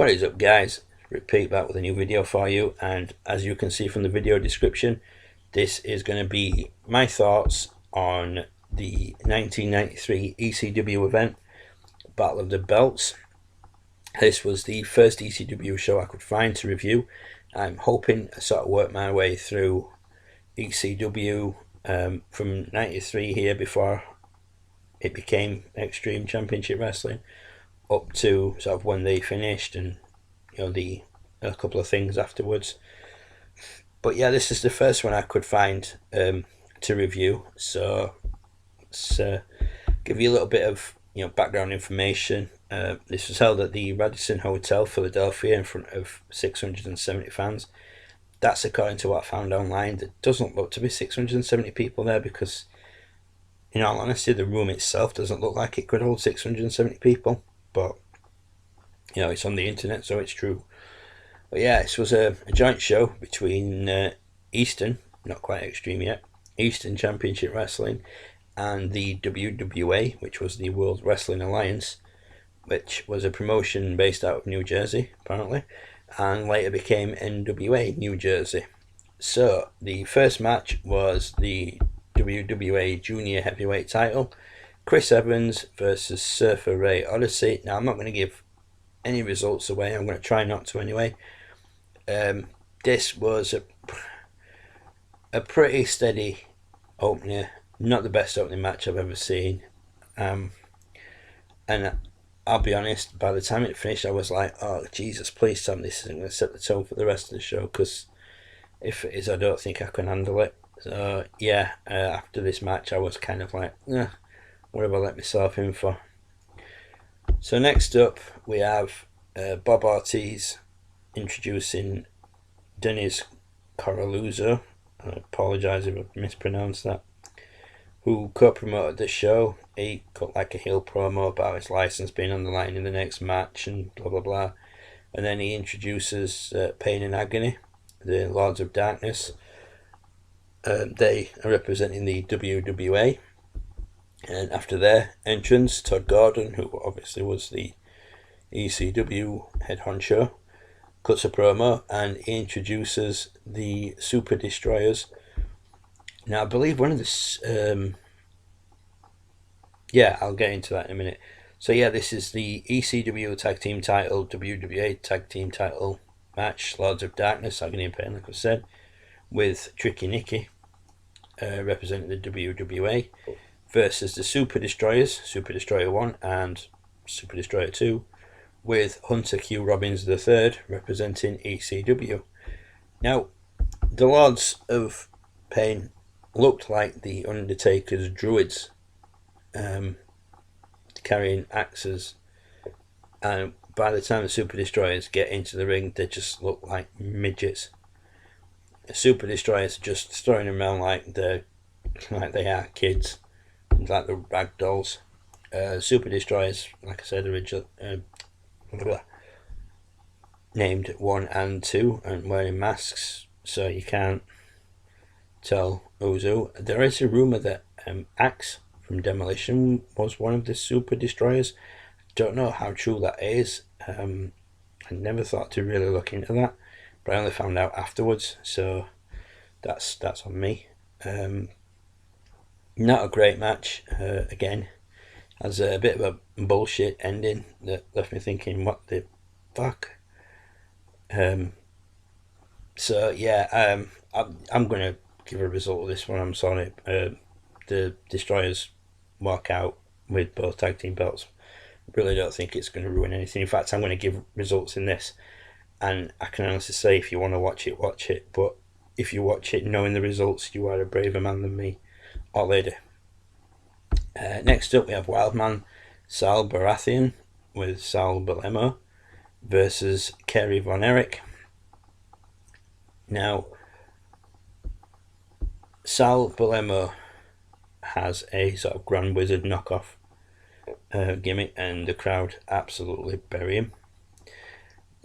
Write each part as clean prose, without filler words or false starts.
What is up, guys? Repeat back with a new video for you, and as you can see from the video description, this is going to be my thoughts on the 1993 E.C.W event, Battle of the Belts. This was the first E.C.W show I could find to review. I'm hoping I sort of work my way through E.C.W from 93 here before it became Extreme Championship Wrestling, up to sort of when they finished, and a couple of things afterwards. But yeah, this is the first one I could find to review, so let's give you a little bit of background information. This was held at the Radisson Hotel, Philadelphia, in front of 670 fans. That's according to what I found online. There doesn't look to be 670 people there, because in all honesty the room itself doesn't look like it could hold 670 people, but it's on the internet, so it's true. But yeah, this was a joint show between Eastern, not quite Extreme yet, Eastern Championship Wrestling, and the W.W.A, which was the World Wrestling Alliance, which was a promotion based out of New Jersey apparently, and later became NWA New Jersey. So the first match was the WWA Junior Heavyweight title, Chris Evans versus Surfer Ray Odyssey. Now I'm not going to give any results away, I'm going to try not to anyway. This was a pretty steady opener, not the best opening match I've ever seen, and I'll be honest, by the time it finished I was like, oh Jesus, please tell me this isn't going to set the tone for the rest of the show, because if it is I don't think I can handle it. So yeah, after this match I was kind of like, what have I let myself in for? So next up we have Bob Ortiz introducing Dennis Coraluzzo, I apologise if I mispronounced that, who co-promoted the show. He cut like a heel promo about his license being on the line in the next match and blah blah blah, and then he introduces Pain and Agony, the Lords of Darkness. They are representing the WWA, and after their entrance, Todd Gordon, who obviously was the E.C.W head honcho, cuts a promo and he introduces the Super Destroyers. Now I believe one of the I'll get into that in a minute. So yeah, this is the E.C.W tag team title, WWA tag team title match, Lords of Darkness, Agony and Pain, like I said, with Tricky Nicky representing the WWA, versus the Super Destroyers, Super Destroyer 1 and Super Destroyer 2, with Hunter Q Robbins III representing E.C.W. Now, the Lords of Pain looked like the Undertaker's druids, carrying axes, and by the time the Super Destroyers get into the ring they just look like midgets. The Super Destroyers are just throwing them around like they are kids, like the rag dolls. Super Destroyers, like I said originally, named 1 and 2 and wearing masks, so you can't tell who's who. There is a rumour that Axe from Demolition was one of the Super Destroyers. Don't know how true that is. I never thought to really look into that, but I only found out afterwards, so that's on me. Not a great match. Again, has a bit of a bullshit ending that left me thinking, what the fuck? So yeah, I'm gonna give a result of this one. I'm sorry. The Destroyers walk out with both tag team belts. Really don't think it's going to ruin anything. In fact, I'm going to give results in this, and I can honestly say, if you want to watch it, watch it. But if you watch it knowing the results, you are a braver man than me or lady. Next up we have Wildman Sal Baratheon with Sal Belemo versus Kerry Von Erich. Now, Sal Belemo has a sort of Grand Wizard knockoff gimmick, and the crowd absolutely bury him.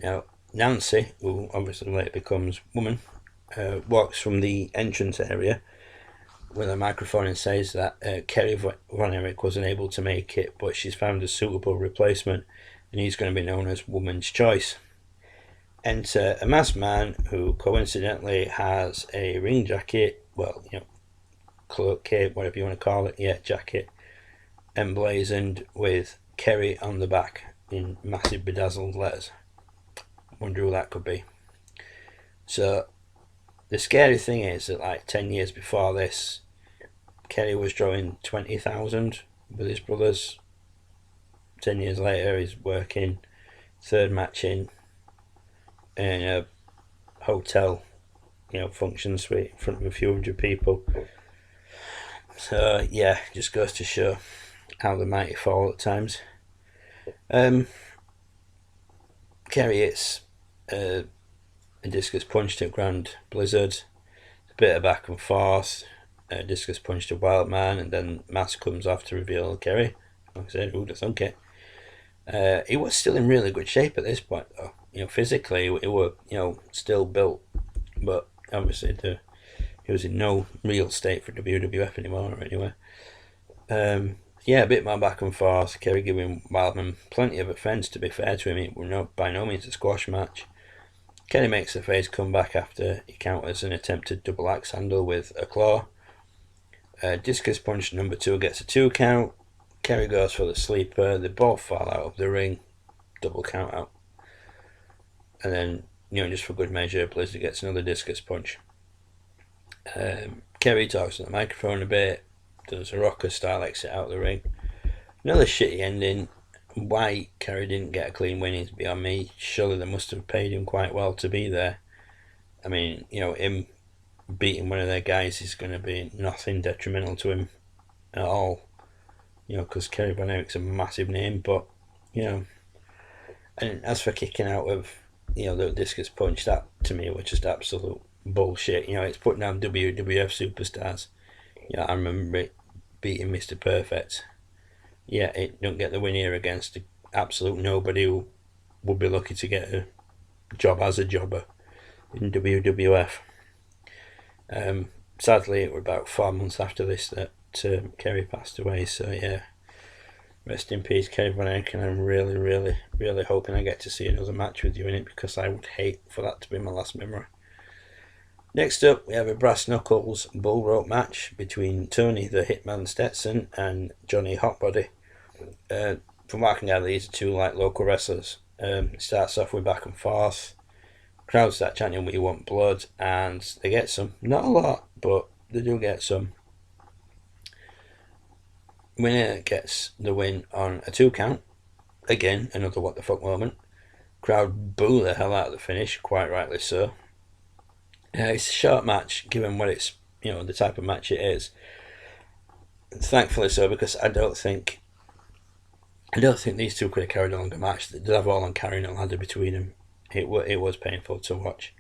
Now, Nancy, who obviously later becomes woman, walks from the entrance area with a microphone and says that Kerry Von Erich wasn't able to make it, but she's found a suitable replacement and he's going to be known as Woman's Choice. enter a masked man who coincidentally has a ring jacket, well, cloak, cape, whatever you want to call it, jacket, emblazoned with Kerry on the back in massive bedazzled letters. Wonder who that could be. So the scary thing is that like 10 years before this, Kerry was drawing 20,000 with his brothers. 10 years later, he's working third match in a hotel, function suite in front of a few hundred people. So yeah, just goes to show how the mighty fall at times. Kerry hits a discus punch to Grand Blizzard, a bit of back and forth, a discus punch to Wildman, and then Mask comes off to reveal Kerry. Like I said, who'd have thunk it? He was still in really good shape at this point, though. Physically, he were still built, but obviously he was in no real state for WWF anymore. Anyway, a bit more back and forth. Kerry giving Wildman plenty of offence. To be fair to him, it was by no means a squash match. Kerry makes the face comeback after he counters an attempted double axe handle with a claw. Discus punch number 2 gets a 2 count. Kerry goes for the sleeper. They both fall out of the ring. Double count out. And then, just for good measure, Blizzard gets another discus punch. Kerry talks on the microphone a bit. Does a rocker style exit out of the ring. Another shitty ending. Why Kerry didn't get a clean win is beyond me. Surely they must have paid him quite well to be there. I mean, him beating one of their guys is going to be nothing detrimental to him at all. Because Kerry Von Erich's a massive name, but, and as for kicking out of, the discus punch, that to me was just absolute bullshit. It's putting down WWF superstars. I remember it beating Mr. Perfect. It don't get the win here against absolute nobody who would be lucky to get a job as a jobber in WWF. Sadly, it was about 4 months after this that Kerry passed away, so yeah, rest in peace, Kerry Von Erich, and I'm really, really, really hoping I get to see another match with you in it, because I would hate for that to be my last memory. Next up, we have a brass knuckles bull rope match between Tony the Hitman Stetson and Johnny Hotbody. From what I can gather, these are two local wrestlers. It starts off with back and forth. Crowd start chanting "We want blood," and they get some. Not a lot, but they do get some. Winner gets the win on a 2 count. Again, another what the fuck moment. Crowd boo the hell out of the finish, quite rightly so. It's a short match, given what it's, the type of match it is. Thankfully so, because I don't think these two could have carried a longer match. They'd have all on carrying a ladder between them. It was painful to watch.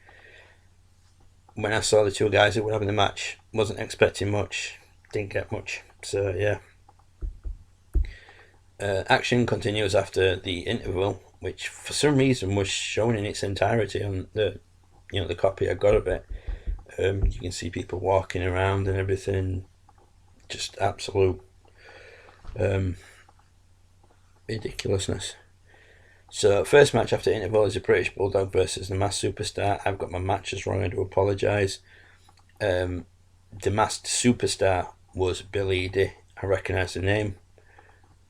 When I saw the two guys that were having the match, wasn't expecting much, didn't get much. So yeah. Action continues after the interval, which for some reason was shown in its entirety on the copy I got of it. You can see people walking around and everything, just absolute ridiculousness. So first match after interval is a British Bulldog versus the Masked Superstar. I've got my matches wrong, I do apologise. The Masked Superstar was Billy Eady. I recognise the name.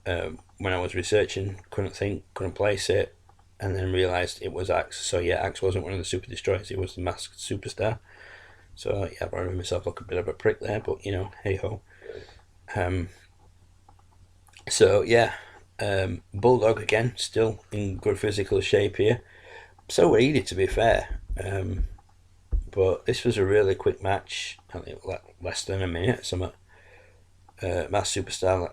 When I was researching, couldn't place it, and then realised it was Axe. So yeah, Axe wasn't one of the Super Destroyers, he was the Masked Superstar. So yeah, I made myself look a bit of a prick there, but hey ho. So yeah, Bulldog again, still in good physical shape here. So were Eady, to be fair. But this was a really quick match, I think less than a minute, something. Masked Superstar,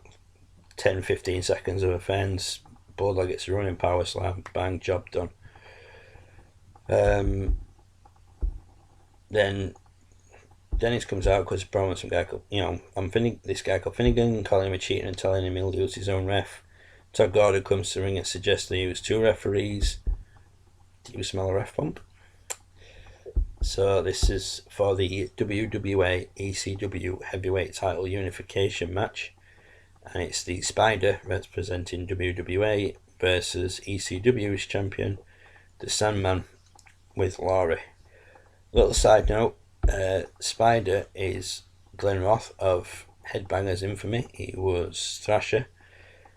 10-15 seconds of offence. Bulldog gets a running power slam, bang, job done. Then Dennis comes out because promo some guy called, this guy called Finnegan, calling him a cheater and telling him he'll use his own ref. Todd Gordon comes to the ring and suggests they use 2 referees. Do you smell a ref pump? So this is for the W.W.A. E.C.W. heavyweight title unification match. And it's the Spider representing WWA versus ECW's champion, the Sandman. with Laurie. Little side note, Spider is Glenn Roth of Headbangers infamy. He was Thrasher.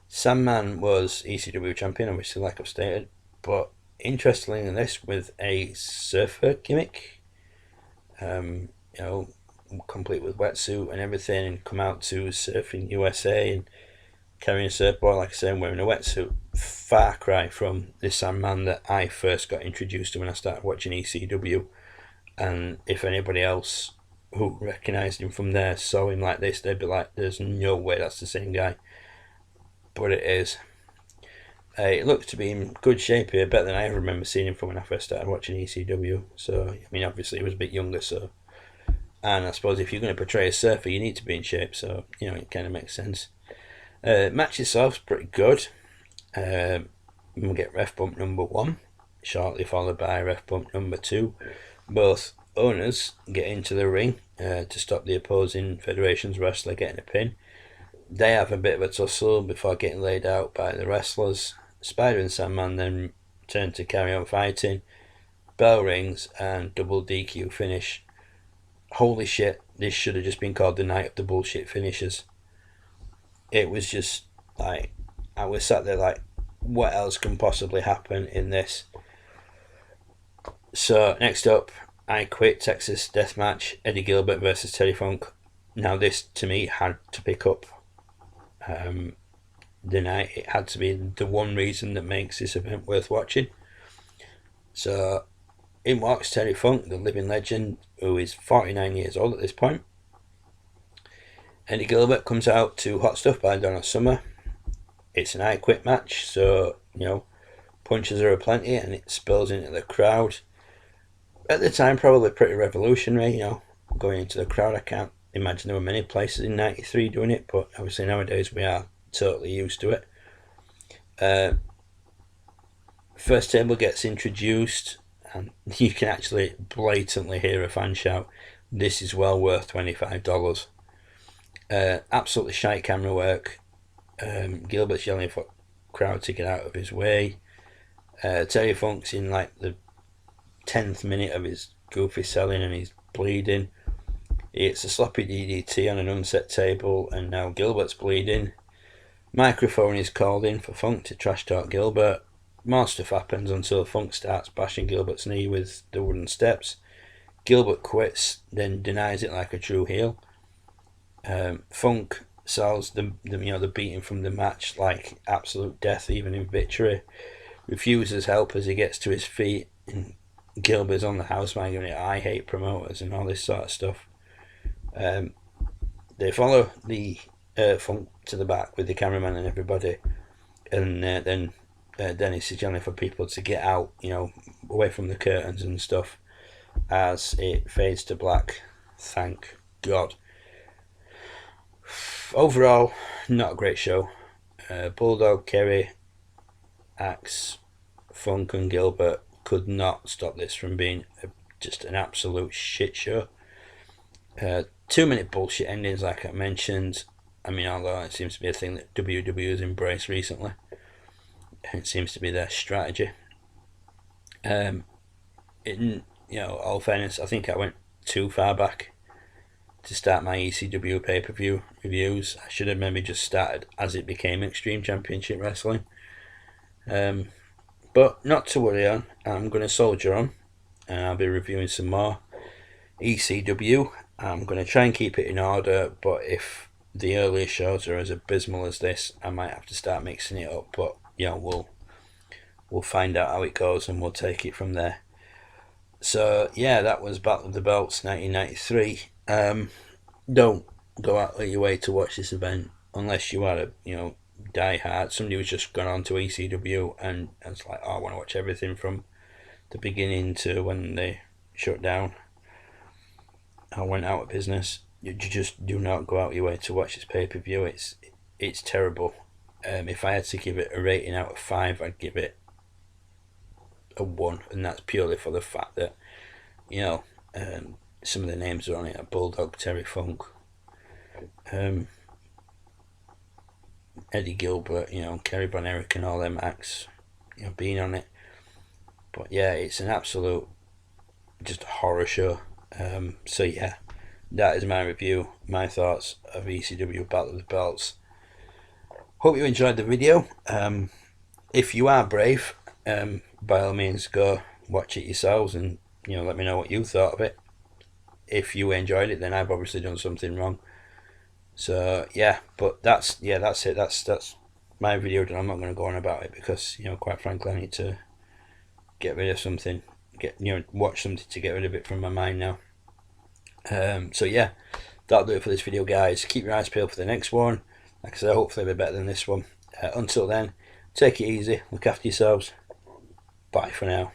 Sandman was E.C.W champion, obviously, like I've stated, but interestingly in this, with a surfer gimmick, you know, complete with wetsuit and everything, and come out to Surfing USA and carrying a surfboard, like I say, and wearing a wetsuit. Far cry from the Sandman that I first got introduced to when I started watching E.C.W. And if anybody else who recognised him from there saw him like this, they'd be like, there's no way that's the same guy. But it is. It looks to be in good shape here, better than I ever remember seeing him from when I first started watching E.C.W. So, I mean, obviously he was a bit younger, so. And I suppose if you're going to portray a surfer, you need to be in shape, so, you know, it kind of makes sense. Match itself's pretty good. We'll get ref bump number 1, shortly followed by ref bump number 2. Both owners get into the ring to stop the opposing federation's wrestler getting a pin. They have a bit of a tussle before getting laid out by the wrestlers. Spider and Sandman then turn to carry on fighting. Bell rings and double DQ finish. Holy shit, this should have just been called the night of the bullshit finishes. It was just like, I was sat there like, what else can possibly happen in this? So next up, I Quit Texas Deathmatch, Eddie Gilbert versus Terry Funk. Now this to me had to pick up the night. It had to be the one reason that makes this event worth watching. So in walks Terry Funk, the living legend, who is 49 years old at this point. Eddie Gilbert comes out to Hot Stuff by Donna Summer. It's an I Quit match, so, you know, punches are aplenty and it spills into the crowd. At the time, probably pretty revolutionary, you know, going into the crowd. I can't imagine there were many places in '93 doing it, but obviously nowadays we are totally used to it. First table gets introduced, and you can actually blatantly hear a fan shout, "This is well worth $25. Absolutely shite camera work. Gilbert's yelling for crowd to get out of his way. Terry Funk's in like the 10th minute of his goofy selling and he's bleeding. It's a sloppy DDT on an unset table, and now Gilbert's bleeding. Microphone is called in for Funk to trash talk Gilbert. More stuff happens until Funk starts bashing Gilbert's knee with the wooden steps. Gilbert quits, then denies it like a true heel. Funk sells the beating from the match like absolute death, even in victory. Refuses help as he gets to his feet, and Gilbert's on the house mic giving it "I hate promoters" and all this sort of stuff. They follow the Funk to the back with the cameraman and everybody, and then Dennis is yelling for people to get out, you know, away from the curtains and stuff, as it fades to black. Thank God. Overall, not a great show. Bulldog, Kerry, Axe, Funk and Gilbert could not stop this from being just an absolute shit show. 2-minute bullshit endings, like I mentioned. I mean, although it seems to be a thing that W.W.A has embraced recently, it seems to be their strategy. In all fairness, I think I went too far back to start my E.C.W pay-per-view reviews. I should have maybe just started as it became Extreme Championship Wrestling. But not to worry on. I'm going to soldier on, and I'll be reviewing some more E.C.W. I'm going to try and keep it in order, but if the earlier shows are as abysmal as this, I might have to start mixing it up. But yeah, we'll find out how it goes and we'll take it from there. So yeah, that was Battle of the Belts 1993. Don't go out of your way to watch this event unless you are a die hard. Somebody who's just gone on to ECW and it's like, oh, I want to watch everything from the beginning to when they shut down or went out of business. You just do not go out of your way to watch this pay-per-view. It's terrible. If I had to give it a rating out of 5, I'd give it a 1, and that's purely for the fact that some of the names are on it: Bulldog, Terry Funk, Eddie Gilbert, Kerry Von Erich and all them acts, being on it. But yeah, it's an absolute just a horror show. So yeah, that is my review, my thoughts of ECW Battle of the Belts. Hope you enjoyed the video. If you are brave, by all means go watch it yourselves and let me know what you thought of it. If you enjoyed it, then I've obviously done something wrong. So yeah, but that's it. That's my video done. I'm not going to go on about it because quite frankly I need to get rid of something, watch something to get rid of it from my mind now. So yeah, that'll do it for this video, guys. Keep your eyes peeled for the next one. Like I said, hopefully it'll be better than this one. Until then, take it easy, look after yourselves. Bye for now.